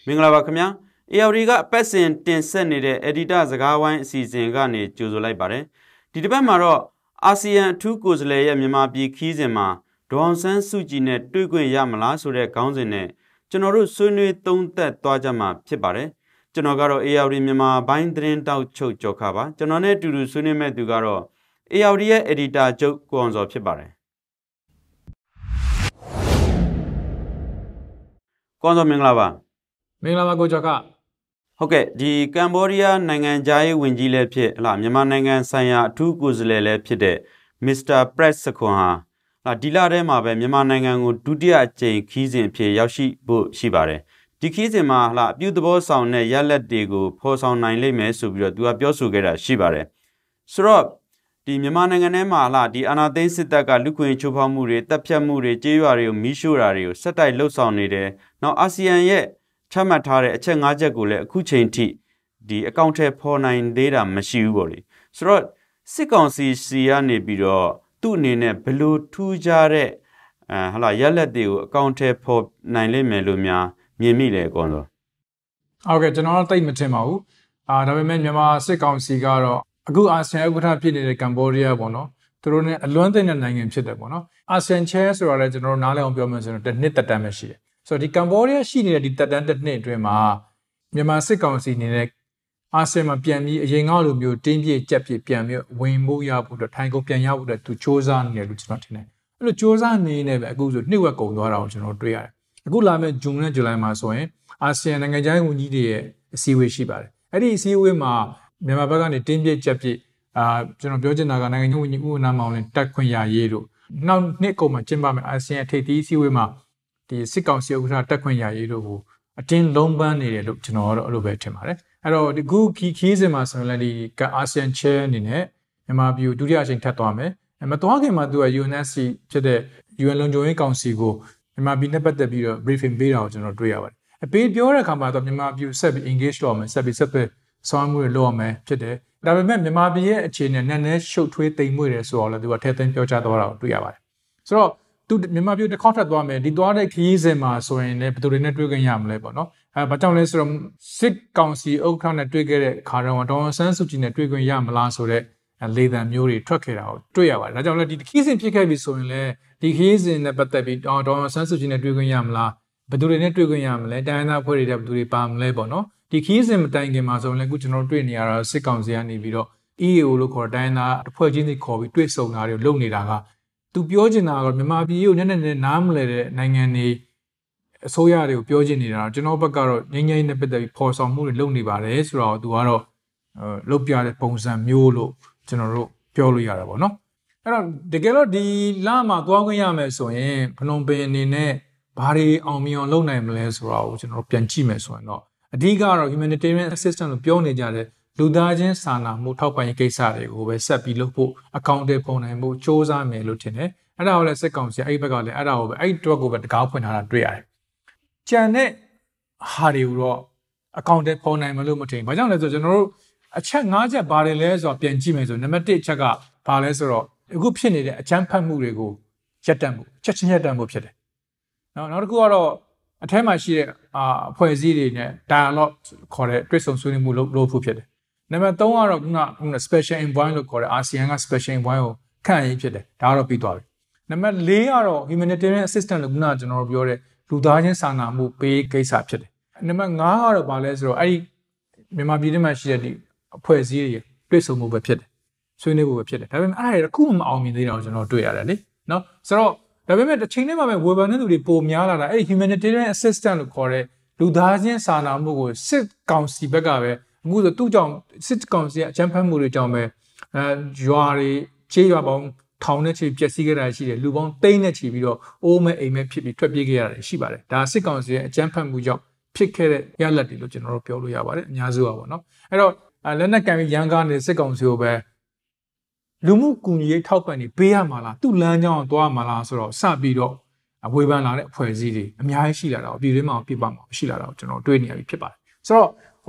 မင်္ဂလာပါခင်ဗျာ ARD ကအပတ်စဉ်တင်ဆက်နေတဲ့ Editor စကားဝိုင်းအစီအစဉ်ကနေကြိုဆိုလိုက်ပါတယ်ဒီတစ်ပတ်မှာတော့အာဆီယံအထူးကိုယ်စားလှယ်ရဲ့မြန်မာပြည်ခီးစဉ်မှာဒေါအောင်ဆန်းစုကြည်နဲ့တွေ့ခွင့်ရမလားဆိုတဲ့ခေါင်းစဉ်နဲ့ကျွန်တော်တို့ဆွေးနွေးသုံးသပ်သွားကြမှာဖြစ်ပါတယ်ကျွန်တော်ကတော့ ARD မြန်မာဘိုင်းသတင်းတောက်ချုပ်ကြော်ခါပါကျွန်တော်နဲ့အတူတူဆွေးနွေးမဲ့သူကတော့ ARD ရဲ့ Editor ချုပ်ကိုအောင်စောဖြစ်ပါတယ်ကိုအောင်စောမင်္ဂလာပါမင်္ဂလာပါကိုကျော်ခဟုတ်ကဲ့ဒီကမ်ဘောဒီးယားနိုင်ငံသားရေးဝန်ကြီးလည်းဖြစ်မြန်မာနိုင်ငံဆိုင်ရာအထူးကိုယ်စားလှယ်လည်းဖြစ်တဲ့မစ္စတာပရက်စခွန်ဟာဒီလထဲမှာပဲမြန်မာနိုင်ငံကိုဒုတိယအကြိမ်ခီးစဉ်အဖြစ်ရောက်ရှိဖို့ရှိပါတယ်ဒီခီးစဉ်မှာအပြုသဘောဆောင်တဲ့ရလဒ်တွေကိုဖော်ဆောင်နိုင်လိမ့်မယ်ဆိုပြီးတော့သူကပြောဆိုခဲ့တာရှိပါတယ်ဆိုတော့ဒီမြန်မာနိုင်ငံထဲမှာဒီအာဏာသိမ်းစစ်တပ်ကလူခွင့်ချိုးဖောက်မှုတွေတပ်ဖြတ်မှုတွေကြေးရွာတွေကိုမီးရှို့တာတွေကိုဆက်တိုက်လှုပ်ဆောင်နေတယ်နောက်အာဆီယံရဲ့ချမှတ်ထားတဲ့အချက်၅ချက်ကိုလည်းအခုချိန်ထိဒီအကောင့်ထဲပေါ်နိုင်သေးတာမရှိဘူးပေါ့လေဆိုတော့စစ်ကောင်စီကနေပြီးတော့သူ့အနေနဲ့ဘယ်လိုထူးခြားတဲ့ရလက်တွေကိုအကောင့်ထဲပေါ်နိုင်လိမ့်မယ်လို့များမြင်မိလဲကောတော့ဟုတ်ကဲ့ကျွန်တော်တို့သိမထင်ပါဘူးဒါပေမဲ့မြန်မာစစ်ကောင်စီကတော့အခုအာဆီယံဥက္ကဋ္ဌဖြစ်နေတဲ့ကမ်ဘောဒီးယားပေါ့နော်သူတို့ ਨੇ အလွမ်းသိတဲ့နိုင်ငံဖြစ်တယ်ပေါ့နော်အာဆီယံ chair ဆိုတာလည်းကျွန်တော်တို့နားလည်အောင်ပြောမယ်ဆိုတော့တစ်နှစ်သက်တမ်းပဲရှိတယ်ဆိုတော့ဒီကမ်ဘောဒီးယားရှိနေတဲ့ဒီသက်တမ်းတစ်နှစ်အတွင်းမှာမြန်မာစစ်ကောင်စီအနေနဲ့အာဆီယံမှာပြန်ပြီးအရင်ကလိုမျိုးတင်းပြည့်ကြက်ပြည့်ပြန်ပြီးဝင်ဖို့ရဖို့တော့ထိုင်ကုန်ပြန်ရဖို့တော့သူစ조사နေတယ်လို့ကျွန်တော်ထင်တယ်အဲ့လိုစ조사နေနေပဲအခုဆိုနှစ်ဝက်ကုန်သွားတာကိုကျွန်တော်တွေ့ရတယ်အခုလာမယ့်ဇွန်နဲ့ဇူလိုင်မှာဆိုရင်အာဆီယံနိုင်ငံခြားရေးဝန်ကြီးတွေရဲ့အစည်းအဝေးရှိပါတယ်အဲ့ဒီအစည်းအဝေးမှာမြန်မာဘက်ကနေတင်းပြည့်ကြက်ပြည့်ကျွန်တော်ပြောချင်တာကနိုင်ငံခြားရေးဝန်ကြီးဦးဝဏ္ဏမောင်နဲ့တက်ခွင့်ရရေးတို့နောက်နှစ်ကုန်မှာကျင်းပမယ့်အာဆီယံထိပ်သီးအစည်းအဝေးမှာဒီစစ်ကောင်စီဥက္ကဋ္ဌတက်ခွင့်ရရေးတို့ကိုအတင်းလုံးပန်းနေတယ်လို့ကျွန်တော်ကတော့အဲ့လိုပဲထင်ပါတယ်အဲ့တော့ဒီခုခီးစဉ်မှာဆိုရင်လည်းဒီအာဆီယံ chair အနေနဲ့မြန်မာပြည်ဒုတိယအချိန်ထပ်သွားမယ်မသွားခင်မှာသူက UNSC ဖြစ်တဲ့ UN လုံခြုံရေးကောင်စီကိုမြန်မာပြည်နဲ့ပတ်သက်ပြီးတော့ briefing ပေးတာကိုကျွန်တော်တွေ့ရပါတယ်အပေးပြောတဲ့အခါမှာတော့မြန်မာပြည်ဆက်ပြီး engage လုပ်ရမယ်ဆက်ပြီးဆောင်မှုတွေလုပ်ရမယ်ဖြစ်တယ်ဒါပေမဲ့မြန်မာပြည်ရဲ့အခြေအနေနဲ့နည်းနည်းရှုပ်ထွေးတိမ်မွေ့တယ်ဆိုတော့လည်းသူကထဲသိမ်းပြောကြားသွားတာကိုတွေ့ရပါတယ်ဆိုတော့သူမြန်မာပြည်တစ်ခေါက်ထပ်သွားမယ်ဒီသွားတဲ့ခရီးစဉ်မှာဆိုရင်လည်းဘယ်သူတွေနဲ့တွေ့ခွင့်ရမလဲပေါ့နော်ဘာကြောင့်လဲဆိုတော့စစ်ကောင်စီဥက္ကဋ္ဌနဲ့တွေ့ခဲ့တဲ့ခါတော့ဒေါအောင်ဆန်းစုကြည်နဲ့တွေ့ခွင့်ရမလားဆိုတဲ့လေသံမျိုးတွေထွက်ခဲ့တာကိုတွေ့ရပါတယ်ဒါကြောင့်လည်းဒီခရီးစဉ်ဖြစ်ခဲ့ပြီဆိုရင်လည်းဒီခရီးစဉ်နဲ့ပတ်သက်ပြီးဒေါအောင်ဆန်းစုကြည်နဲ့တွေ့ခွင့်ရမလားဘယ်သူတွေနဲ့တွေ့ခွင့်ရမလဲတိုင်းဒေသအဖွဲ့တွေတဲ့ဘယ်သူတွေပါမလဲပေါ့နော်ဒီခီးစဉ်မတိုင်ခင်မှာဆိုရင်လည်းအခုကျွန်တော်တွေ့နေရတာစစ်ကောင်စီကနေပြီးတော့ EAO လို့ခေါ်တိုင်းသားအဖွဲ့ချင်းစီခေါ်ပြီးတွေ့ဆုံတာတွေလုပ်နေတာကသူပြောချင်တာကမြန်မာပြည်ကိုနည်းနည်းနားမလဲတဲ့နိုင်ငံတွေအစိုးရတွေကိုပြောချင်နေတာကျွန်တော်ဘက်ကတော့ငြိမ်းချမ်းရေးနဲ့ပတ်သက်ပြီးဖော်ဆောင်မှုတွေလုပ်နေပါတယ်ဆိုတော့သူကတော့လုပ်ပြတဲ့ပုံစံမျိုးလို့ကျွန်တော်တို့ပြောလို့ရတာပေါ့နော်အဲ့တော့တကယ်တော့ဒီလမှာသွားခွင့်ရမယ်ဆိုရင်ဖနုံပင်အနေနဲ့ဘာတွေအောင်မြင်အောင်လုပ်နိုင်မလဲဆိုတော့ကျွန်တော်ပြန်ကြည့်မယ်ဆိုရင်တော့အဓိကတော့ humanitarian assistance လို့ပြောနေကြတဲ့လူသားချင်းစာနာမှုထောက်ပံ့ရေးကိစ္စတွေကိုပဲဆက်ပြီးလုပ်ဖို့အကောင့်တွေပုံနိုင်ဖို့စ조사မယ်လို့ထင်တယ်အဲ့ဒါကိုလည်းစစ်ကောင်စီအဲ့ဘက်ကလည်းအဲ့ဒါကိုပဲအဲ့တွက်ကိုပဲတကားဖွင့်ထားတာတွေ့ရတယ်ကြံတဲ့ဟာတွေကိုတော့အကောင့်တွေပုံနိုင်မလို့မထင်ဘာကြောင့်လဲဆိုတော့ကျွန်တော်တို့အချက်၅ချက်ပါတယ်လဲဆိုတော့ပြန်ကြည့်မယ်ဆိုနံပါတ်1အချက်ကဘာလဲဆိုတော့အခုဖြစ်နေတဲ့အကြမ်းဖက်မှုတွေကိုရပ်တန့်ဖို့ချက်ချင်းရပ်တန့်ဖို့ဖြစ်တယ်နောက်တစ်ခုကတော့အထက်မှာရှိတဲ့အဖွဲ့အစည်းတွေနဲ့ dialogue ခေါ်တဲ့တွေ့ဆုံဆွေးနွေးမှုလုပ်ဖို့ဖြစ်တယ်နံပါတ်3ကတော့ခုန special envoy လို့ခေါ်တဲ့ ASEAN က special envoy ကိုခန့်ရေးဖြစ်တယ်ဒါကတော့ပြီးသွားပြီနံပါတ်4ကတော့ humanitarian assistance လို့ခုနကျွန်တော်ပြောတဲ့လူသားချင်းစာနာမှုပေးကိစ္စဖြစ်တယ်နံပါတ်5ကတော့ဘာလဲဆိုတော့အဲ့ဒီမြန်မာပြည်ထဲမှာရှိတဲ့ဒီအဖွဲ့အစည်းတွေတွေ့ဆုံမှုပဲဖြစ်တယ်ဆွေးနွေးမှုပဲဖြစ်တယ်ဒါပေမဲ့အဲ့ဒါတခုမှမအောင်မြင်သေးတာကိုကျွန်တော်တွေ့ရတယ်လေနော်ဆိုတော့ဒါပေမဲ့တစ်ချိန်တည်းမှာပဲဝေဖန်တဲ့သူတွေပိုများလာတာအဲ့ဒီ humanitarian assistance လို့ခေါ်တဲ့လူသားချင်းစာနာမှုကိုစစ်ကောင်စီဘက်ကပဲအခုဆိုသူ့ကြောင့်စစ်ကောင်စီကအကြမ်းဖက်မှုတွေကြောင့်ပဲရွာတွေခြေရွာပေါင်းထောင်နဲ့ချီပျက်စီးခဲ့တာရှိတယ်လူပေါင်းသိန်းနဲ့ချီပြီးတော့အိုးမဲ့အိမ်မဲ့ဖြစ်ပြီးထွက်ပြေးခဲ့ရတာရှိပါတယ်ဒါစစ်ကောင်စီရဲ့အကြမ်းဖက်မှုကြောင့်ဖြစ်ခဲ့တဲ့ရလဒ်တွေလို့ကျွန်တော်တို့ပြောလို့ရပါတယ်အများစုပါပေါ့နော်အဲ့တော့လက်နက်ကံပြီးရန်ကားနေတဲ့စစ်ကောင်စီကိုပဲလူမှုကူညီရေးထောက်ပံ့နေပေးရမှာလားသူ့လမ်းကြောင်းသွားမှာလားဆိုတော့စပြီးတော့ဝေဖန်လာတဲ့အဖွဲ့အစည်းတွေအများကြီးရှိလာတာပြည်တွင်းမှာပြပမှာရှိလာတာကိုကျွန်တော်တွေ့နေရပြီဖြစ်ပါတယ်ဆိုတော့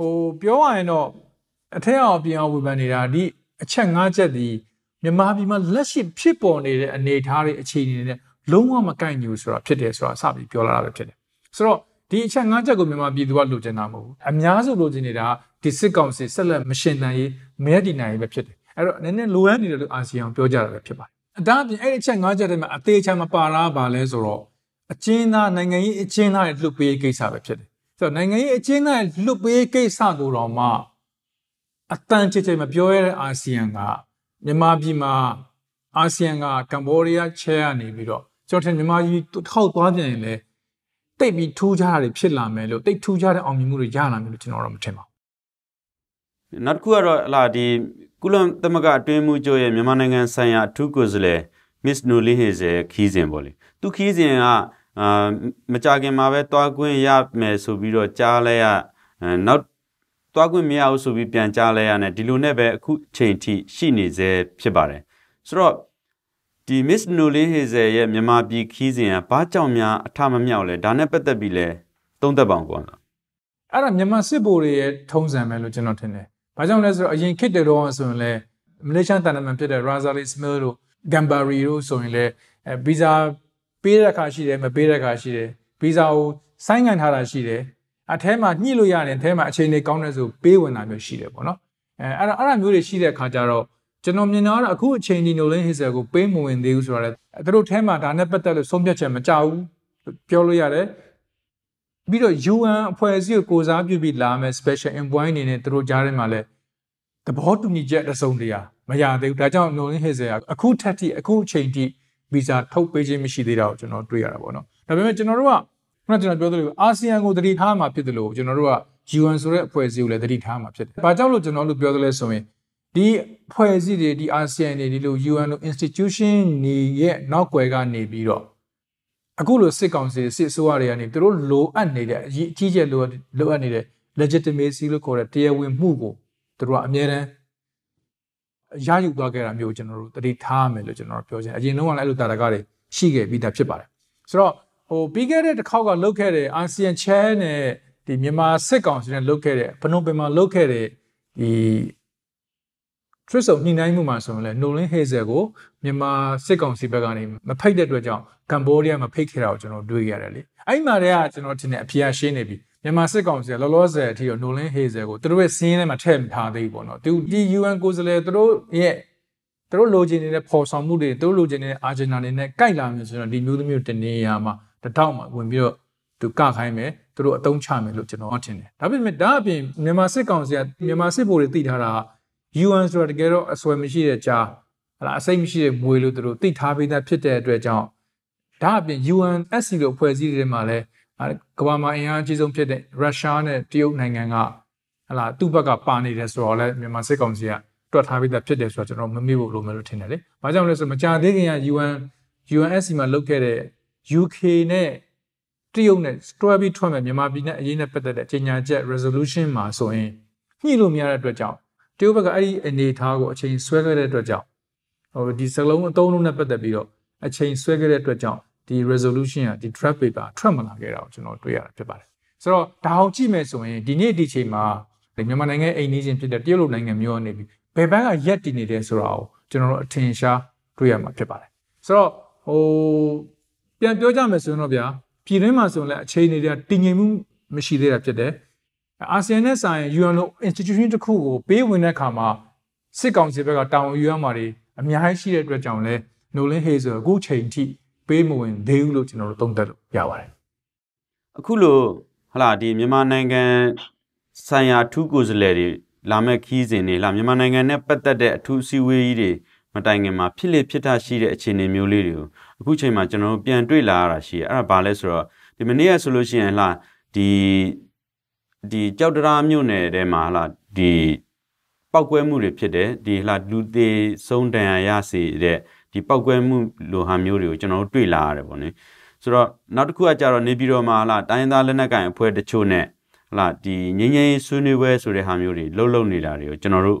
ပြောရရင်တော့အထက်အောင်ပြင်အောင်ဝေဖန်နေတာဒီအချက်၅ချက်ဒီမြန်မာပြည်မှာလက်ရှိဖြစ်ပေါ်နေတဲ့အနေအထားတွေအခြေအနေတွေနဲ့လုံးဝမကိုက်ညီဘူးဆိုတာဖြစ်တယ်ဆိုတာစပြီးပြောလာတာပဲဖြစ်တယ်ဆိုတော့ဒီ ဒီအချက်၅ချက်ကိုမြန်မာပြည်သူကလိုချင်တာမဟုတ်ဘူးအများစုလိုချင်နေတာဒီစစ်ကောင်စီဆက်လက်မရှင်တန်ရေးမဲတည်နိုင်ရေးပဲဖြစ်တယ်အဲ့တော့နည်းနည်းလိုအပ်နေတယ်လို့အာဆီယံပြောကြတာပဲဖြစ်ပါတယ်ဒါအပြင်အဲ့ဒီအချက်၅ချက်တည်းမှာအသေးချာမပါလားပါလဲဆိုတော့အချင်းသားနိုင်ငံရေးအချင်းသားရဲ့လှုပ်ပေးကိစ္စပဲဖြစ်တယ်ဆိုတော့နိုင်ငံရေးအချင်းသားရဲ့လှုပ်ပေးကိစ္စကိုတော့မှအတန်ချေချေမပြောရတဲ့အာဆီယံကမြန်မာပြည်မှာအာဆီယံကကမ္ဘောဒီးယားချဲကနေပြီးတော့ကျွန်တော်ထင်မြန်မာပြည်ထောက်သွားပြန်ရင်လည်းတိတ်ပြီးထူးခြားတာတွေဖြစ်လာမယ်လို့တိတ်ထူးခြားတဲ့အောင်မြင်မှုတွေရလာမယ်လို့ကျွန်တော်တော့မထင်ပါဘူးနောက်တစ်ခုကတော့လာဒီကုလသမဂ္ဂအတွင်းမှုချုပ်ရဲ့မြန်မာနိုင်ငံဆိုင်ရာအထူးကိုယ်စားလှယ် Miss Noeleen Heyzer ခီးစဉ်ပေါ့လေသူခီးစဉ်ကမကြခင်မှာပဲတွားခွင့်ရမယ်ဆိုပြီးတော့ကြားလဲရနောက်တွားခွင့်မရဘူးဆိုပြီးပြန်ကြားလဲရနဲ့ဒီလိုနဲ့ပဲအခုချိန်ထိရှိနေစေဖြစ်ပါတယ်ဆိုတော့ဒီ Miss Noeleen Heyzer ရဲ့မြန်မာပြည်ခီးစဉ်ကဘာကြောင့်များအထမမြောက်လဲဒါနဲ့ပတ်သက်ပြီးလဲသုံးသပ်ပါအောင်ကွာအဲ့ဒါမြန်မာစစ်ဗိုလ်တွေရဲ့ထုံးစံပဲလို့ကျွန်တော်ထင်တယ်ဘာကြောင့်လဲဆိုတော့အရင်ခေတ်တွေတော့ဆိုရင်လေမလေးရှားတန်တမန်ဖြစ်တဲ့ Razali Smil တို့ Gambari တို့ဆိုရင်လေဗီဇာပေးတဲ့အခါရှိတယ်မပေးတဲ့အခါရှိတယ်ဗီဇာကိုဆိုင်းငံ့ထားတာရှိတယ်အထဲမှာညှိလို့ရတယ်အထဲမှာအချိန်တွေကောင်းတယ်ဆိုပေးဝင်တာမျိုးရှိတယ်ပေါ့နော်အဲ့ဒါမျိုးတွေရှိတဲ့အခါကျတော့ကျွန်တော်မြင်တာကတော့အခုအချိန်ဒီ Noeleen Heyzer ကိုပေးမဝင်သေးဘူးဆိုတော့လေသူတို့ထဲမှာဒါနဲ့ပတ်သက်လို့ဆုံးဖြတ်ချက်မကြဘူးပြောလို့ရတယ်ပြီးတော့ UN အဖွဲ့အစည်းကိုစားပြုပြီးလာမယ် special envoy အနေနဲ့သူတို့ကြားထဲမှာလဲသဘောတူညီချက်အစုံတရာမရသေးဘူးဒါကြောင့် Noeleen Heyzer ကအခုထက်ထိအခုအချိန်ထိဗီဇာထုတ်ပေးခြင်းမရှိသေးတာကိုကျွန်တော်တွေ့ရတာပေါ့နော်ဒါပေမဲ့ကျွန်တော်တို့ကခုနကျွန်တော်ပြောသလိုအာဆီယံကိုတတိထားမှာဖြစ်တယ်လို့ကျွန်တော်တို့က UN ဆိုတဲ့အဖွဲ့အစည်းကိုလည်းတတိထားမှာဖြစ်တယ်။ဘာကြောင့်လို့ကျွန်တော်တို့ပြောသလဲဆိုရင်ဒီအဖွဲ့အစည်းတွေဒီအာဆီယံတွေဒီလို UN လို institution တွေရဲ့နောက်ွယ်ကနေပြီးတော့အခုလိုစစ်ကောင်စီစစ်အစိုးရတွေကနေသူတို့လိုအပ်နေတဲ့အကြီးကျယ်လိုအပ်နေတဲ့ legitimacy လို့ခေါ်တဲ့တရားဝင်မှုကိုသူတို့ကအများတန်းရယူသွားခဲ့တာမျိုးကျွန်တော်တို့တတိထားမယ်လို့ကျွန်တော်ပြောချင်အရင်တော့လည်းအဲ့လိုတာရကတွေရှိခဲ့ပြီးသားဖြစ်ပါတယ်ဆိုတော့ပြီးခဲ့တဲ့တစ်ခေါက်ကလုတ်ခဲ့တဲ့အာဆီယံချဲနဲ့ဒီမြန်မာစစ်ကောင်စီနဲ့လုတ်ခဲ့တဲ့ဘနုံပင်မှာလုတ်ခဲ့တဲ့ဒီထွတ်ဆုံညှိနှိုင်းမှုမှာဆိုရင်လည်း Noeleen Heyzer ကိုမြန်မာစစ်ကောင်စီဘက်ကနေမဖိတ်တဲ့အတွက်ကြောင့်ကမ္ဘောဒီးယားမဖိတ်ခဲ့တာကိုကျွန်တော်တွေ့ရတယ်လေအဲ့မှာတည်းကကျွန်တော်ထင်တယ်အဖေရှင်းနေပြီမြန်မာစစ်ကောင်စီကလောလောဆယ်အထိတော့ Noeleen Heyzer ကိုသူတို့ရဲ့စင်းထဲမှာထည့်မထားသေးဘူးပေါ့နော်ဒီ UN ကိုယ်စားလှယ်သူတို့လိုချင်နေတဲ့ပေါ်ဆောင်မှုတွေသူတို့လိုချင်နေတဲ့အာဂျင်နာတွေနဲ့ကိုက်လာမျိုးဆိုတော့ဒီမျိုးသမီးတို့တနေရာမှာတထောက်မှာဝင်ပြီးတော့သူကခိုင်းမယ်သူတို့အတုံးချမယ်လို့ကျွန်တော်ထင်တယ်ဒါပေမဲ့ဒါအပြင်မြန်မာစစ်ကောင်စီကမြန်မာစစ်ဗိုလ်တွေသိထားတာUN ဆိုတာတကယ်တော့အစွဲမရှိတဲ့ကြားဟလာအစိမ့်မရှိတဲ့မွေလို့သူတို့သိထားပေးတာဖြစ်တဲ့အတွက်ကြောင့်ဒါအပြင် UNSC လို့အဖွဲ့အစည်းတွေမှာလည်းကမ္ဘာမှာအင်အားအကြီးဆုံးဖြစ်တဲ့ရုရှားနဲ့တရုတ်နိုင်ငံကဟလာသူ့ဘက်ကပါနေတယ်ဆိုတော့လည်းမြန်မာစစ်ကောင်စီကတွက်ထားပေးတာဖြစ်တယ်ဆိုတော့ကျွန်တော်မမေ့ဖို့လိုမယ်လို့ထင်တယ်လေ။ဘာကြောင့်လဲဆိုတော့မကြာသေးခင်က UNSC မှာလုပ်ခဲ့တဲ့ UK နဲ့တရုတ်နဲ့တွဲပြီးထွက်မဲ့မြန်မာပြည်နဲ့အရေးနဲ့ပတ်သက်တဲ့ကြေညာချက် resolution မှာဆိုရင်ညှိလို့မရတဲ့အတွက်ကြောင့်တရုတ်ဘက်ကအဲ့ဒီအနေအထားကိုအချိန်ဆွဲခဲ့တဲ့အတွက်ကြောင့်ဒီစလုံးအသုံးလုံးနဲ့ပတ်သက်ပြီးတော့အချိန်ဆွဲခဲ့တဲ့အတွက်ကြောင့်ဒီ resolution ကဒီ draft paper ထွက်မလာခဲ့တာကိုကျွန်တော်တွေ့ရတာဖြစ်ပါတယ်ဆိုတော့ဒါအောင်ကြည့်မယ်ဆိုရင်ဒီနေ့ဒီချိန်မှာမြန်မာနိုင်ငံအိမ်နီးချင်းဖြစ်တဲ့တရုတ်လိုနိုင်ငံမျိုးကနေပြီးဘယ်ဘက်ကရက်တည်နေတယ်ဆိုတာကိုကျွန်တော်တို့အထင်ရှားတွေ့ရမှာဖြစ်ပါတယ်ဆိုတော့ပြန်ပြောကြမယ်ဆိုရင်တော့ဗျာပြည်တွင်းမှာဆိုရင်လည်းအခြေအနေတွေကတည်ငြိမ်မှုမရှိသေးတာဖြစ်တယ်အာဆီယံနဲ့ဆိုင် UN လို institution တစ်ခုကိုပေးဝင်တဲ့အခါမှာစစ်ကောင်စီဘက်ကတာဝန်ယူရမှာတွေအများကြီးရှိတဲ့အတွက်ကြောင့်လဲ Noeleen Heyzer အခုချိန်ထိပေးမဝင်သေးဘူးလို့ကျွန်တော်တို့သုံးသပ်လို့ရပါတယ်အခုလိုဟလာဒီမြန်မာနိုင်ငံဆိုင်ရာထူးကိုယ်စားလှယ်တွေလာမဲ့ခီးစဉ်တွေလာမြန်မာနိုင်ငံနဲ့ပတ်သက်တဲ့အထူးအစည်းအဝေးကြီးတွေမတိုင်ခင်မှာဖြစ်လေဖြစ်ထရှိတဲ့အခြေအနေမျိုးလေးတွေကိုအခုချိန်မှာကျွန်တော်တို့ပြန်တွေ့လာရတာရှိတယ်အဲ့ဒါဘာလဲဆိုတော့ဒီမနေ့ကဆိုလို့ရှိရင်လာဒီကြောက်တရားမြို့နယ်ထဲမှာလာဒီပောက်ကွဲမှုတွေဖြစ်တယ်ဒီလာလူသေးဆုံးတန်ရာရစေတဲ့ဒီပောက်ကွဲမှုလိုဟာမျိုးတွေကိုကျွန်တော်တို့တွေ့လာရတယ်ပေါ့နိဆိုတော့နောက်တစ်ခုကကြတော့နေပြည်တော်မှာလာတိုင်းသားလက်နက်ကိုင်အဖွဲ့တချို့နဲ့လာဒီငင်းငင်းဆွေးနွေးပွဲဆိုတဲ့ဟာမျိုးတွေလှုပ်နေတာတွေကိုကျွန်တော်တို့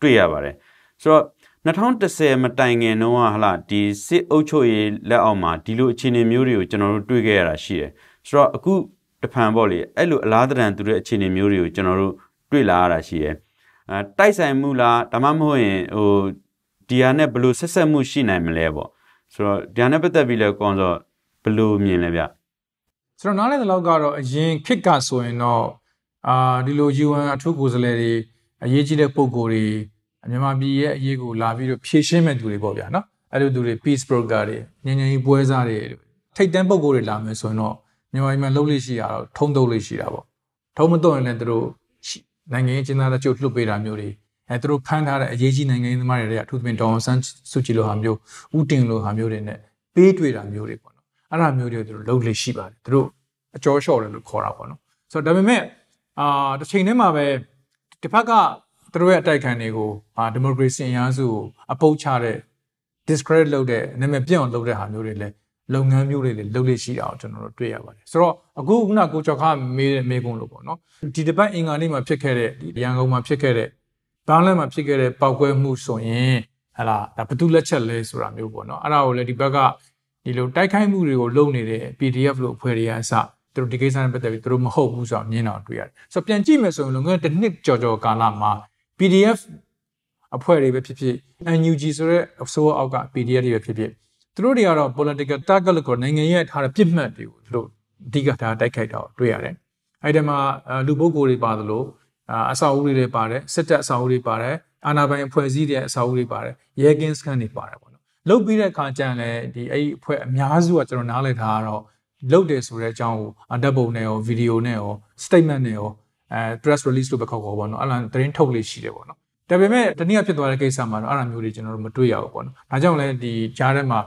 တွေ့ရပါတယ်ဆိုတော့2010မတိုင်ခင်တော့ဟလာဒီစစ်အုပ်ချုပ်ရေးလက်အောက်မှာဒီလိုအခြေအနေမျိုးတွေကိုကျွန်တော်တို့တွေ့ခဲ့ရတာရှိတယ်ဆိုတော့အခုတဖန်ပေါ့လေအဲ့လိုအလားတန်တူတဲ့အခြေအနေမျိုးတွေကိုကျွန်တော်တို့တွေ့လာရတာရှိတယ်တိုက်ဆိုင်မှုလားဒါမှမဟုတ်ရင်ဒီဟာနဲ့ဘယ်လိုဆက်ဆက်မှုရှိနိုင်မလဲပေါ့ဆိုတော့ဒီဟာနဲ့ပတ်သက်ပြီးလဲကွန်ဆိုဘယ်လိုမြင်လဲဗျစ ဆိုတော့နားလည်တဲ့လောက်ကတော့အရင်ခစ်ကဆိုရင်တော့ဒီလို UN အထူးကိုယ်စားလှယ်တွေအရေးကြီးတဲ့ပုံကိုယ်တွေမြန်မာပြည်ရဲ့အရေးကိုလာပြီးတော့ဖြည့်ရှင်းမဲ့သူတွေပေါ့ဗျာနော်အဲ့လိုသူတွေ peace broker တွေငြိမ်းချမ်းရေးပွဲစားတွေထိတ်တန်းပုံကိုယ်တွေလာမယ်ဆိုရင်တော့မြန်မာပြည်မှာလှုပ်လို့ရှိရတော့ထုံးတုပ်လို့ရှိတာပေါ့ထုံးမတုပ်ရင်လည်းသူတို့နိုင်ငံရေးကျင်းသားတဲ့ချုပ်လှုပ်ပေးတာမျိုးတွေသူတို့ဖမ်းထားတဲ့အရေးကြီးနိုင်ငံရေးသမားတွေအထူးသဖြင့်ဒေါ်အောင်ဆန်းစုကြည်လိုဟာမျိုးဦးတင်လိုဟာမျိုးတွေနဲ့ပေးတွေ့တာမျိုးတွေပေါ့နော်အဲ့ဒါမျိုးတွေသူတို့လှုပ်လို့ရှိပါတယ်သူတို့အကျော်လျှော့တယ်လို့ခေါ်တာပေါ့နော်ဆိုတော့ဒါပေမဲ့တစ်ချိန်တည်းမှာပဲတစ်ဖက်ကသူတို့ရဲ့အတိုက်ခံတွေကိုဒီမိုကရေစီအင်အားစုကိုအပုတ်ချတဲ့ discredit လုပ်တဲ့နာမည်ပြန့်အောင်လုပ်တဲ့ဟာမျိုးတွေလည်းလုပ်ငန်းမျိုးတွေလည်းလုပ်လို့ရှိတာကိုကျွန်တော်တို့တွေ့ရပါတယ်ဆိုတော့အခုခုနကိုကျော်ခမေးတဲ့မေးခွန်းလို့ပေါ့နော်ဒီတစ်ပတ်အင်္ဂါနေ့မှာဖြစ်ခဲ့တဲ့ဒီရန်ကုန်မှာဖြစ်ခဲ့တဲ့ဘားလန်မှာဖြစ်ခဲ့တဲ့ပောက်ကွဲမှုဆိုရင်ဟလာဒါဘယ်သူလက်ချက်လဲဆိုတာမျိုးပေါ့နော်အဲ့ဒါကိုလည်းဒီဘက်ကဒီလိုတိုက်ခိုက်မှုတွေကိုလုပ်နေတဲ့ PDF လို့အဖွဲ့တွေကအစသူတို့ဒီကိစ္စနဲ့ပတ်သက်ပြီးသူတို့မဟုတ်ဘူးဆိုတော့မြင်အောင်တွေ့ရတယ်ဆိုတော့ပြန်ကြည့်မယ်ဆိုရင်လည်းငါတစ်နှစ်ကြော်ကာလမှာ PDF အဖွဲ့တွေပဲဖြစ်ဖြစ် NUG ဆိုတဲ့အစိုးရအောက်က PDF တွေပဲဖြစ်ဖြစ်သူတို့တွေကတော့ political target လို့ခေါ်နိုင်ငံရေးထားတဲ့ပြစ်မှတ်တွေကိုသူတို့အဓိကထားတိုက်ခိုက်တာကိုတွေ့ရတယ်အဲ့ဒီမှာလူပုဂ္ဂိုလ်တွေပါသလိုအဆောက်အဦတွေပါတယ်စစ်တပ်အဆောက်အဦတွေပါတယ်အာဏာပိုင်အဖွဲ့အစည်းတွေအဆောက်အဦတွေပါတယ်ရဲကင်းစခန်းတွေပါတယ်ပေါ့နော်လုတ်ပြီးတဲ့အခါကျရင်လည်းဒီအဲ့ဒီအဖွဲ့အများစုကကျွန်တော်နားလည်ထားတော့လုတ်တယ်ဆိုတဲ့အကြောင်းကိုဓာတ်ပုံနဲ့ရောဗီဒီယိုနဲ့ရော statement နဲ့ရောpress release လို့ပဲခေါ်ပေါ့နော်အဲ့ဒါသတင်းထုတ်လေးရှိတယ်ပေါ့နော်ဒါပေမဲ့တနည်းအားဖြစ်သွားတဲ့ကိစ္စမှာတော့အဲ့ဒါမျိုးတွေကျွန်တော်တို့မတွေ့ရဘူးပေါ့နော်ဒါကြောင့်လည်းဒီကြားထဲမှာ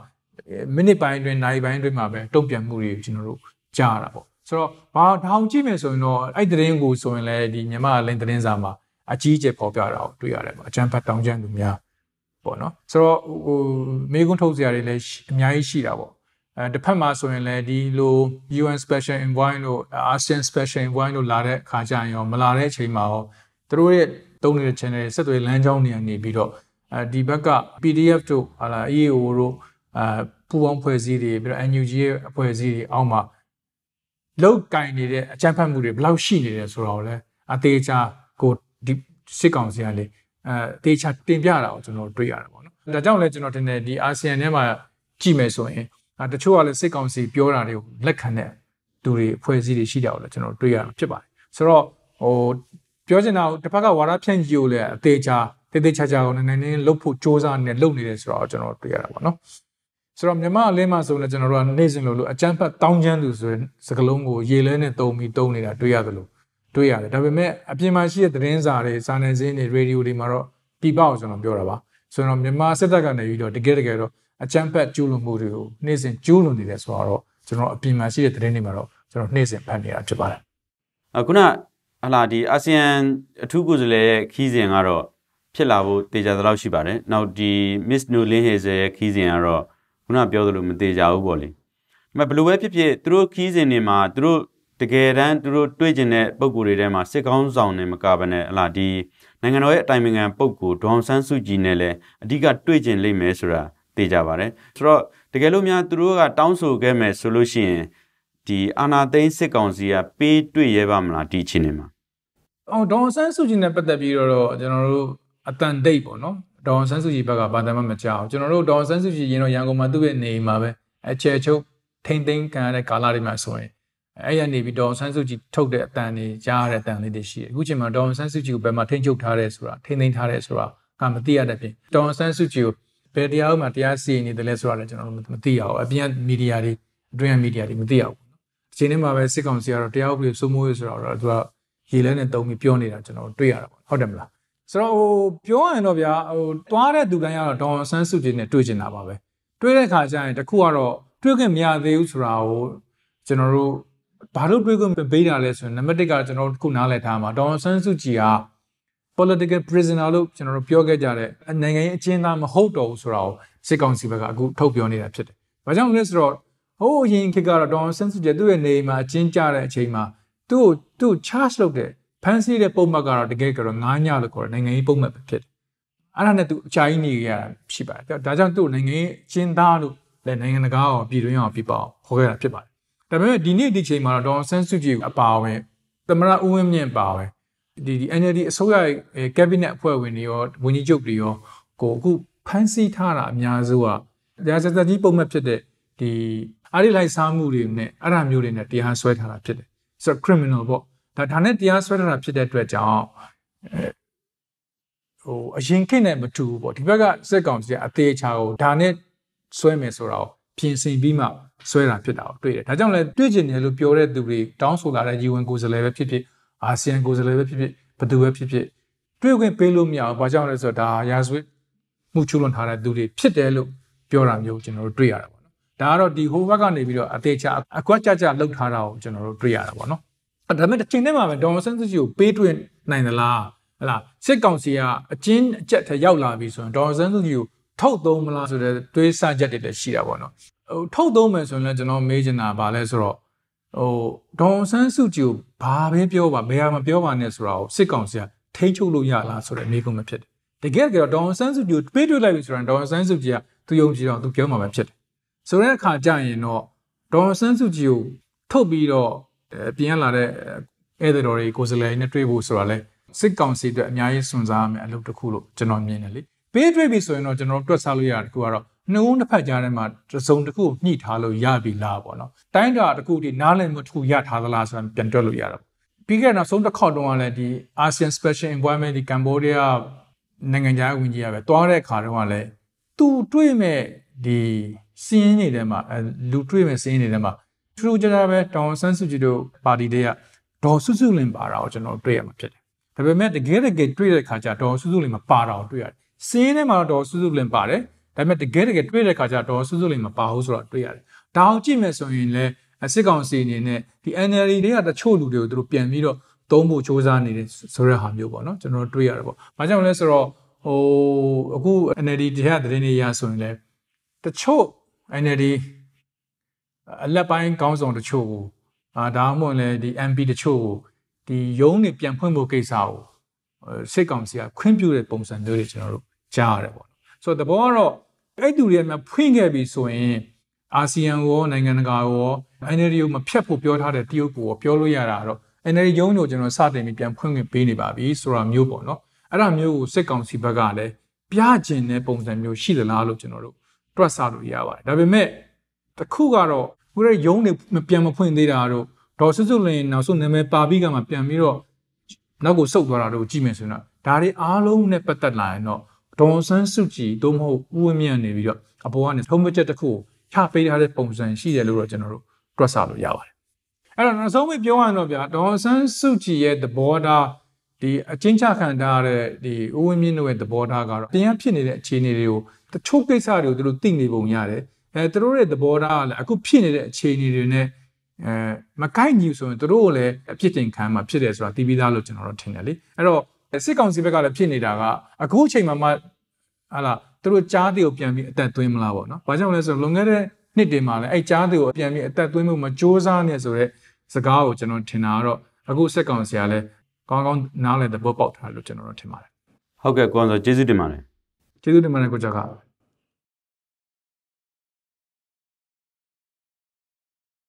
မိနစ်ပိုင်းအတွင်းနာရီပိုင်းအတွင်းမှာပဲတုံ့ပြန်မှုတွေကျွန်တော်တို့ကြားရတာပေါ့ဆိုတော့ဘာထောင်ကြည့်မယ်ဆိုရင်တော့အဲ့သတင်းကိုဆိုရင်လည်းဒီမြန်မာလိုင်းသတင်းစာမှာအကြီးအကျယ်ပေါ်ပြတာကိုတွေ့ရတယ်ပေါ့အကြမ်းဖက်တောင်းကျမ်းသူများပေါ့နော်ဆိုတော့ဟိုမေးခွန်းထုတ်စရာတွေလည်းအများကြီးရှိတာပေါ့တစ်ဖက်မှာဆိုရင်လည်းဒီလို UN Special Envoy တို့ ASEAN Special Envoy တို့လာတဲ့အခါကျရင်ရောမလာတဲ့အချိန်မှာရောသူတို့ရဲ့တုံးနေတဲ့ channel ဆက်သွယ်လမ်းကြောင်းတွေကနေပြီးတော့ဒီဘက်က PDF တို့ဟာလာ EAO တို့ပူပေါင်းဖွဲ့စည်းတွေပြီးတော့ NUG ရဲ့အဖွဲ့အစည်းတွေအောက်မှာလောက်ကင်နေတဲ့အကြမ်းဖက်မှုတွေဘယ်လောက်ရှိနေတယ်ဆိုတော့လည်းအသေးချာကိုဒီစစ်ကောင်စီကလေအသေးချာတင်ပြတာကိုကျွန်တော်တွေ့ရတယ်ပေါ့နော်ဒါကြောင့်လည်းကျွန်တော်တင်တယ်ဒီအာဆီယံထဲမှာကြည့်မယ်ဆိုရင်တချို့ကလည်းစစ်ကောင်စီပြောတာတွေကိုလက်ခံတဲ့သူတွေအဖွဲ့အစည်းတွေရှိကြတယ်လည်းကျွန်တော်တွေ့ရမှာဖြစ်ပါတယ်ဆိုတော့ဟိုပြောချင်တာတစ်ဖက်ကဝါဒဖြန့်ကြီးကိုလည်းအသေးချာတေးချာကိုနည်းနည်းလှုပ်ဖို့စ조사နေလှုပ်နေတယ်ဆိုတော့ကျွန်တော်တွေ့ရတာပေါ့နော်ဆိုတော့မြန်မာအလင်းမှာဆိုလည်းကျွန်တော်တို့ကနေ့စဉ်လို့အကြမ်းဖက်တောင်းကျမ်းသူဆိုရင်စကလုံးကိုရေလဲနဲ့တုံနေတာတွေ့ရတယ်လို့တွေ့ရတယ်ဒါပေမဲ့အပြင်မှာရှိတဲ့သတင်းစာတွေစာနယ်ဇင်းတွေရေဒီယိုတွေမှာတော့ပြပအောင်ကျွန်တော်ပြောတာပါဆိုတော့မြန်မာစစ်တပ်ကနေပြီးတော့တကယ်တော့အကြမ်းဖက်ကျူးလွန်မှုတွေကိုနေ့စဉ်ကျူးလွန်နေတယ်ဆိုတော့ကျွန်တော်အပြင်မှာရှိတဲ့သတင်းတွေမှာတော့ကျွန်တော်နေ့စဉ်ဖတ်နေတာဖြစ်ပါတယ်ခုနဟလာဒီအာဆီယံအထူးကိုယ်စားလှယ်ရဲ့ခီးစဉ်ကတော့ဖြစ်လာဖို့တေချာသလောက်ရှိပါတယ်နောက်ဒီ Miss Nolin Hazel ရဲ့ခီးစဉ်ကတော့ခုနပြောသလိုမသေးကြဘူးပေါ့လေဒါပေမဲ့ဘယ်လိုပဲဖြစ်ဖြစ်သူတို့ခီးစဉ်တွေမှာသူတို့တကယ်တမ်းသူတို့တွေ့ကျင်တဲ့ပုံကိုယ်တွေထဲမှာစစ်ကောင်းဆောင်နေမကဘဲနဲ့ဟလာဒီနိုင်ငံတော်ရဲ့အတိုင်ပင်ခံပုဂ္ဂိုလ်ဒေါအောင်ဆန်းစုကြည်နဲ့လည်းအဓိကတွေ့ကျင်လိမ့်မယ်ဆိုတာသိကြပါတယ်ဆိုတော့တကယ်လို့များသူတို့ကတောင်းဆိုခဲ့မယ်ဆိုလို့ရှိရင်ဒီအာနာသိန်းစစ်ကောင်စီကပေးတွေ့ရပါမလားဒီအခြေအနေမှာဒေါအောင်ဆန်းစုကြည်နဲ့ပတ်သက်ပြီးတော့ကျွန်တော်တို့အတန်တိတ်ပေါ့နော်ဒေါအောင်ဆန်းစုကြည်ဘက်ကဘာတမ်းမှမကြောက်ကျွန်တော်တို့ဒေါအောင်ဆန်းစုကြည်ရင်တော့ရန်ကုန်မှာသူ့ရဲ့နေအိမ်မှာပဲအခြေချုပ်ထိမ့်သိမ်းခံရတဲ့ကာလတွေမှာဆိုရင်အဲ့ရနေပြီးဒေါအောင်ဆန်းစုကြည်ထုတ်တဲ့အတန်တွေကြားရတဲ့အတန်လေးတွေရှိတယ်အခုချိန်မှာဒေါအောင်ဆန်းစုကြည်ကိုဘယ်မှာထိမ့်ချုပ်ထားတယ်ဆိုတာထိမ့်သိမ်းထားတယ်ဆိုတာကမသိရတဲ့ပြင်ဒေါအောင်ဆန်းစုကြည်ကိုဘယ်တရားမှတရားစီရင်နေတယ်လဲဆိုတာလည်းကျွန်တော်တို့မသိရဘူးအပြင်မီဒီယာတွေအတွင်းမီဒီယာတွေမသိရဘူးဒီချိန်မှာပဲစစ်ကောင်စီကတော့တရားဥပဒေစိုးမိုးရေးဆိုတော့သူကရေလဲနဲ့တုံးပြီးပြောနေတာကျွန်တော်တွေ့ရတာပေါ့ဟုတ်တယ်မလားဆိုတော့ဟိုပြောရရင်တော့ဗျာဟိုတွားတဲ့သူတိုင်းကတော့ဒေါအောင်ဆန်းစုကြည်နဲ့တွေ့ကျင်တာပါပဲတွေ့တဲ့ခါကျရင်တခုကတော့တွေ့ခွင့်မရသေးဘူးဆိုတာကိုကျွန်တော်တို့ဘာလို့တွေ့ခွင့်ပေးတာလဲဆိုရင်နံပါတ်1ကကျွန်တော်တို့ခုနားလည်ထားမှာဒေါအောင်ဆန်းစုကြည်က political prisoner လို့ကျွန်တော်တို့ပြောခဲ့ကြတဲ့နိုင်ငံရေးအကျဉ်းသားမဟုတ်တော့ဘူးဆိုတာကိုစစ်ကောင်စီဘက်ကအခုထုတ်ပြောနေတာဖြစ်တယ်။ဘာကြောင့်လဲဆိုတော့ဟိုအရင်ခေတ်ကတော့ဒေါအောင်ဆန်းစုကြည်သူ့ရဲ့နေအိမ်မှာအကျဉ်းကျတဲ့အချိန်မှာသူ့ charge လုပ်တဲ့ဖန်ဆီးတဲ့ပုံမှန်ကတော့တကယ်ကတော့9ညလို့ခေါ်တယ်နိုင်ငံရေးပုံမှန်ပဲဖြစ်တယ်။အဲ့ဒါနဲ့သူအချိုင်းနေရတာရှိပါတယ်။ဒါကြောင့်သူ့နိုင်ငံရေးအကျဉ်းသားလို့လည်းနိုင်ငံတကာရောပြည်တွင်းရောပြပအောင်ခေါ်ခဲ့တာဖြစ်ပါတယ်။ဒါပေမဲ့ဒီနေ့ဒီချိန်မှာတော့ဒေါအောင်ဆန်းစုကြည်အပါအဝင်သမရဦးဝင်းမြင့်ပါဝင်ဒီ NLD အစိုးရရဲ့ cabinet အဖွဲ့ဝင်တွေရောဝန်ကြီးချုပ်တွေရောကိုအခုဖန်ဆီးထားတာအများစုကရာဇသတ်ကြီးပုံမှန်ဖြစ်တဲ့ဒီ အဲ့ဒီလိုက်စားမှုတွေနဲ့အဲ့ဒါမျိုးတွေနဲ့တရားစွဲထားတာဖြစ်တယ်ဆိုတော့ criminal ပေါ့ဒါနဲ့တရားစွဲထားတာဖြစ်တဲ့အတွက်ကြောင့်အရင်ခေတ်နဲ့မတူဘူးပေါ့ဒီဘက်ကစစ်ကောင်စီကအသေးချာကိုဒါနဲ့စွဲမယ်ဆိုတော့ပြင်ဆင်ပြီးမှစွဲတာဖြစ်တာကိုတွေ့တယ်ဒါကြောင့်လည်းတွေ့ကျင်တယ်လို့ပြောတဲ့သူတွေတောင်းဆိုလာတဲ့ UN ကိုယ်စားလှယ်ပဲဖြစ်ဖြစ်အာဆီယံကိုယ်စားလှယ်ပဲဖြစ်ဖြစ်ဘယ်သူပဲဖြစ်ဖြစ်တွေ့ခွင့်ပေးလို့မရဘူးဘာကြောင့်လဲဆိုတော့ဒါရာဇဝတ်မှုကျူးလွန်ထားတဲ့သူတွေဖြစ်တယ်လို့ပြောတာမျိုးကျွန်တော်တို့တွေ့ရတာပေါ့နော်ဒါကတော့ဒီဟိုဘက်ကနေပြီးတော့အသေးချာအကွက်ကြလှုပ်ထားတာကိုကျွန်တော်တို့တွေ့ရတာပေါ့နော်ဒါပေမဲ့တစ်ချိန်တည်းမှာပဲဒေါ်ဆန်းစုကြည်ကိုပေးတွေ့နိုင်သလားဟလာစစ်ကောင်စီကအကျဉ်းအကျက်ထဲရောက်လာပြီဆိုရင်ဒေါ်ဆန်းစုကြည်ကိုထုတ်သုံးမလားဆိုတဲ့တွေးဆချက်တွေလည်းရှိတာပေါ့နော်ထုတ်သုံးမယ်ဆိုရင်လည်းကျွန်တော်မေးချင်တာဗာလဲဆိုတော့ဒေါ်ဆန်းစုကြည်ကိုဘာပဲပြောပါဘယ်ဟာမပြောပါနဲ့ဆိုတော့စစ်ကောင်စီကထိန်းချုပ်လို့ရလားဆိုတဲ့မေးခွန်းပဲဖြစ်တယ်တကယ်ကတော့ဒေါ်ဆန်းစုကြည်ကိုပေးတွေ့လိုက်ပြီဆိုရင်ဒေါ်ဆန်းစုကြည်ကသူယုံကြည်တော့သူပြောမှာပဲဖြစ်တယ်ဆိုတဲ့အခါကျရင်တော့ဒေါ်ဆန်းစုကြည်ကိုထုတ်ပြီးတော့ပြင်လာတဲ့ဧည့်သည်တော်တွေကိုယ်စားလှယ်နဲ့တွေ့ဖို့ဆိုတာလဲစစ်ကောင်စီအတွက်အများကြီးစွန့်စားရမယ်အလုပ်တစ်ခုလို့ကျွန်တော်မြင်တယ်လေပေးတွေ့ပြီဆိုရင်တော့ကျွန်တော်တွက်စားလို့ရတယ်ခုကတော့နှုံးတစ်ဖက်ကြားထဲမှာစုံတစ်ခုညှိထားလို့ရပြီလားပေါ့နော်တိုင်းတာတစ်ခုဒီနားလည်မှုတစ်ခုရထားသလားဆိုတာပြန်တွက်လို့ရတာပြီးခဲ့တဲ့နောက်ဆုံးတစ်ခေါက်တုန်းကလည်းဒီ ASEAN Special Envoy ဒီကမ်ဘောဒီးယားနိုင်ငံခြားရေးဝန်ကြီးကပဲတွားတဲ့အခါတုန်းကလည်းသူတွေ့မဲ့ဒီစီးရင်တွေထဲမှာလူတွေ့မဲ့စီးရင်တွေထဲမှာထူးခြားပဲဒေါ်ဆန်းစုကြည်တို့ပါတီတွေကဒေါ်စုစုလင်ပါတာကိုကျွန်တော်တွေ့ရမှာဖြစ်တယ်ဒါပေမဲ့တကယ်တွေ့တဲ့ခါကျဒေါ်စုစုလင်မပါတာကိုတွေ့ရတယ်စီးရင်ထဲမှာတော့ဒေါ်စုစုလင်ပါတယ်ဒါပေမဲ့တကယ်တွေ့တဲ့ခါကျဒေါ်စုစုလင်မပါဘူးဆိုတော့တွေ့ရတယ်ဒါအောင်ကြည့်မယ်ဆိုရင်လည်းစစ်ကောင်စီအနေနဲ့ဒီ NLD တွေကတချို့လူတွေကိုသူတို့ပြန်ပြီးတော့သုံးဖို့စ조사နေတယ်ဆိုတဲ့ဟာမျိုးပေါ့နော်ကျွန်တော်တွေ့ရတယ်ပေါ့။ဘာကြောင့်လဲဆိုတော့အခု NLD တရားသတင်းတွေရဆိုရင်လည်းတချို့ NLD အလက်ပိုင်းကောင်းဆောင်တချို့ကိုဒါမှမဟုတ်လည်းဒီ MP တချို့ကိုဒီရုံးတွေပြန်ဖွင့်ဖို့ကိစ္စကိုစစ်ကောင်စီကခွင့်ပြုတဲ့ပုံစံမျိုးတွေကျွန်တော်တို့ကြားရတယ်ပေါ့။ဆိုတော့တဘောကတော့အဲ့သူတွေကမှဖွင့်ခဲ့ပြီဆိုရင်အာဆီယံရောနိုင်ငံတကာရော NLD ကိုမဖြတ်ဖို့ပြောထားတဲ့တရုတ်ကိုပြောလို့ရတာတော့ NLD ရုံးကိုကျွန်တော်စတင်ပြီးပြန်ဖွင့်ခွင့်ပေးနေပါပြီဆိုတာမျိုးပေါ့နော်အဲ့ဒါမျိုးကိုစစ်ကောင်စီဘက်ကလည်းပြကျင်တဲ့ပုံစံမျိုးရှိသလားလို့ကျွန်တော်တို့တွက်ဆလို့ရပါတယ်ဒါပေမဲ့တခုကတော့ခုရဲရုံးတွေပြန်မဖွင့်သေးတာတော့ဒေါ်စုစုလင်နောက်ဆုံးနာမည်ပါပြီးကမှပြန်ပြီးတော့နောက်ကိုစုပ်သွားတာတို့ကြည့်မယ်ဆိုရင်တော့ဒါတွေအားလုံးနဲ့ပတ်သက်လာရင်တော့ဒေါ်ဆန်းစုကြည်တို့မဟုတ်ဦးဝင်းမြတ်နေပြီးတော့အပေါ်ကနေထုံးမချက်တစ်ခုကိုချပေးထားတဲ့ပုံစံရှိတယ်လို့တော့ကျွန်တော်တို့တွက်ဆလို့ရပါတယ်အဲ့တော့နောက်ဆုံးပြောရရင်တော့ဗျာဒေါ်ဆန်းစုကြည်ရဲ့သဘောထားဒီအချင်းချခံထားရတဲ့ဒီဦးဝင်းမြင့်တို့ရဲ့သဘောထားကတော့တရားဖြစ်နေတဲ့အခြေအနေတွေကိုတချို့ကိစ္စတွေကိုသူတို့သိနေပုံရတယ်သူတို့ရဲ့သဘောထားကလည်းအခုဖြစ်နေတဲ့အခြေအနေတွေနဲ့မကိုက်ညီဆိုရင်သူတို့ကိုလည်းအဖြစ်တင်ခံမှာဖြစ်တယ်ဆိုတာသိပြီးသားလို့ကျွန်တော်တို့ထင်တယ်လေအဲ့တော့စစ်ကောင်စီဘက်ကလည်းဖြစ်နေတာကအခုအချိန်မှာမှဟာလာသူတို့ကြားတွေကိုပြန်ပြီးအသက်သွင်းမလားပေါ့နော်ဘာကြောင့်လဲဆိုတော့လွန်ခဲ့တဲ့နှစ်တင်မှာလည်းအဲ့ကြားတွေကိုပြန်ပြီးအသက်သွင်းမှုမစ조사နဲ့ဆိုတော့စကားကိုကျွန်တော်ထင်တာကတော့အခုစက်ကောင်ဆရာလည်းကောင်းကောင်းနားလည်သဘောပေါက်ထားလို့ကျွန်တော်တို့ထင်ပါတယ်ဟုတ်ကဲ့ကိုအောင်ဆိုကျေးဇူးတင်ပါတယ်ကျေးဇူးတင်ပါတယ်ကိုကြောက်က